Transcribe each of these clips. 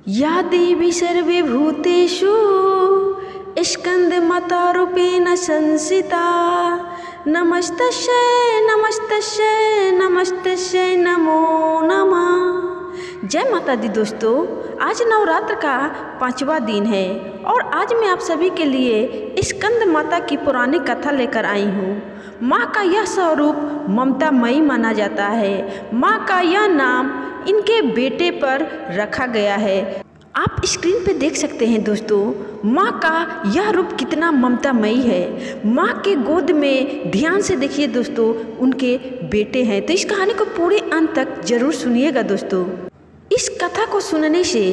या देवी सर्वभूतेषु स्कंदमातारूपेण संस्थिता नमस्तस्यै नमस्तस्यै नमस्तस्यै नमो नमः। जय माता दी दोस्तों, आज नवरात्र का 5वां दिन है और आज मैं आप सभी के लिए स्कंद माता की पुरानी कथा लेकर आई हूँ। माँ का यह स्वरूप ममतामयी माना जाता है। माँ का यह नाम इनके बेटे पर रखा गया है। आप स्क्रीन पे देख सकते हैं दोस्तों, माँ का यह रूप कितना ममतामयी है। माँ के गोद में ध्यान से देखिए दोस्तों, उनके बेटे हैं। तो इस कहानी को पूरे अंत तक जरूर सुनिएगा दोस्तों। इस कथा को सुनने से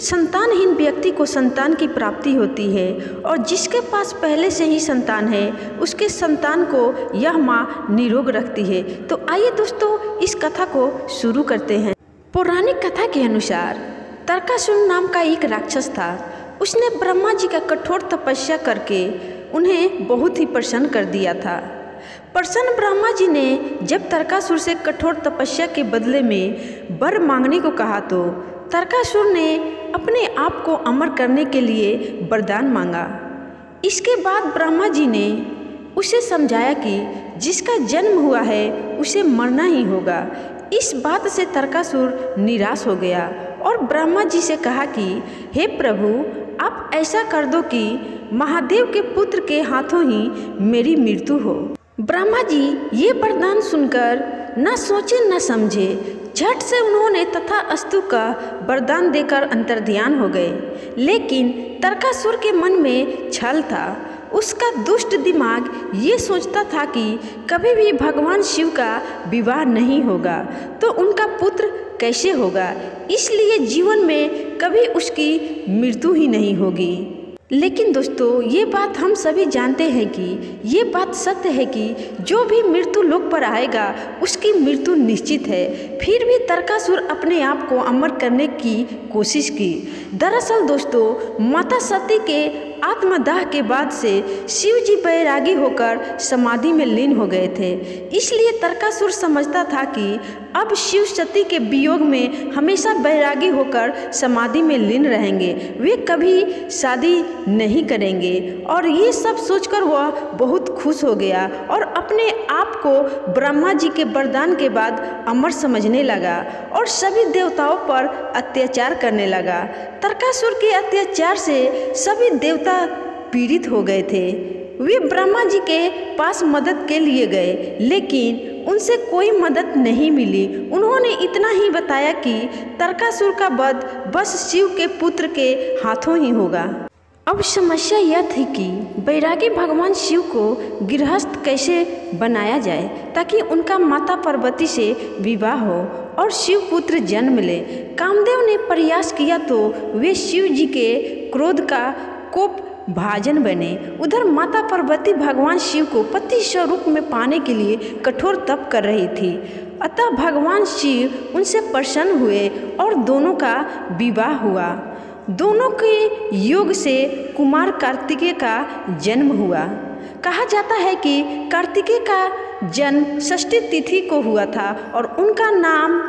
संतानहीन व्यक्ति को संतान की प्राप्ति होती है और जिसके पास पहले से ही संतान है उसके संतान को यह माँ निरोग रखती है। तो आइए दोस्तों, इस कथा को शुरू करते हैं। पौराणिक कथा के अनुसार तारकासुर नाम का एक राक्षस था। उसने ब्रह्मा जी का कठोर तपस्या करके उन्हें बहुत ही प्रसन्न कर दिया था। प्रसन्न ब्रह्मा जी ने जब तारकासुर से कठोर तपस्या के बदले में वर मांगने को कहा तो तारकासुर ने अपने आप को अमर करने के लिए वरदान मांगा। इसके बाद ब्रह्मा जी ने उसे समझाया कि जिसका जन्म हुआ है उसे मरना ही होगा। इस बात से तारकासुर निराश हो गया और ब्रह्मा जी से कहा कि हे प्रभु, आप ऐसा कर दो कि महादेव के पुत्र के हाथों ही मेरी मृत्यु हो। ब्रह्मा जी ये वरदान सुनकर न सोचे न समझे, झट से उन्होंने तथास्तु का वरदान देकर अंतर्ध्यान हो गए। लेकिन तारकासुर के मन में छल था। उसका दुष्ट दिमाग ये सोचता था कि कभी भी भगवान शिव का विवाह नहीं होगा तो उनका पुत्र कैसे होगा, इसलिए जीवन में कभी उसकी मृत्यु ही नहीं होगी। लेकिन दोस्तों, ये बात हम सभी जानते हैं कि ये बात सत्य है कि जो भी मृत्यु लोक पर आएगा उसकी मृत्यु निश्चित है। फिर भी तारकासुर अपने आप को अमर करने की कोशिश की। दरअसल दोस्तों, माता सती के आत्मदाह के बाद से शिव जी बैरागी होकर समाधि में लीन हो गए थे। इसलिए तारकासुर समझता था कि अब शिव सती के वियोग में हमेशा बैरागी होकर समाधि में लीन रहेंगे, वे कभी शादी नहीं करेंगे। और ये सब सोचकर वह बहुत खुश हो गया और अपने आप को ब्रह्मा जी के वरदान के बाद अमर समझने लगा और सभी देवताओं पर अत्याचार करने लगा। तारकासुर के अत्याचार से सभी देवता पीड़ित हो गए थे। वे ब्रह्मा जी के पास मदद के लिए गए, लेकिन उनसे कोई मदद नहीं मिली। उन्होंने इतना ही बताया कि तारकासुर का वध बस शिव के पुत्र के हाथों ही होगा। अब समस्या यह थी कि बैरागी भगवान शिव को गृहस्थ कैसे बनाया जाए ताकि उनका माता पार्वती से विवाह हो और शिव पुत्र जन्म ले। कामदेव ने प्रयास किया तो वे शिव जी के क्रोध का कोप भाजन बने। उधर माता पार्वती भगवान शिव को पति स्वरूप में पाने के लिए कठोर तप कर रही थी। अतः भगवान शिव उनसे प्रसन्न हुए और दोनों का विवाह हुआ। दोनों के योग से कुमार कार्तिकेय का जन्म हुआ। कहा जाता है कि कार्तिकेय का जन्म षष्ठी तिथि को हुआ था और उनका नाम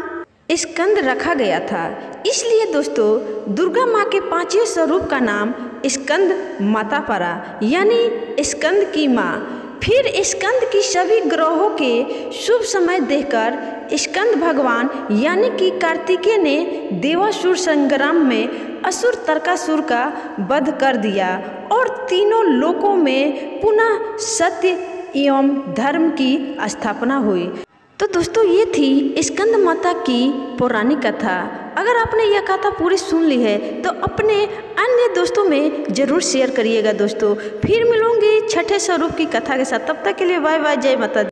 स्कंद रखा गया था। इसलिए दोस्तों, दुर्गा माँ के 5वें स्वरूप का नाम स्कंद माता पड़ा, यानी स्कंद की माँ। फिर स्कंद की सभी ग्रहों के शुभ समय देखकर स्कंद भगवान यानी कि कार्तिकेय ने देवासुर संग्राम में असुर तारकासुर का वध कर दिया और तीनों लोकों में पुनः सत्य एवं धर्म की स्थापना हुई। तो दोस्तों, ये थी स्कंद माता की पौराणिक कथा। अगर आपने यह कथा पूरी सुन ली है तो अपने अन्य दोस्तों में ज़रूर शेयर करिएगा दोस्तों। फिर मिलूंगी छठे स्वरूप की कथा के साथ। तब तक के लिए बाय बाय, जय माता दी।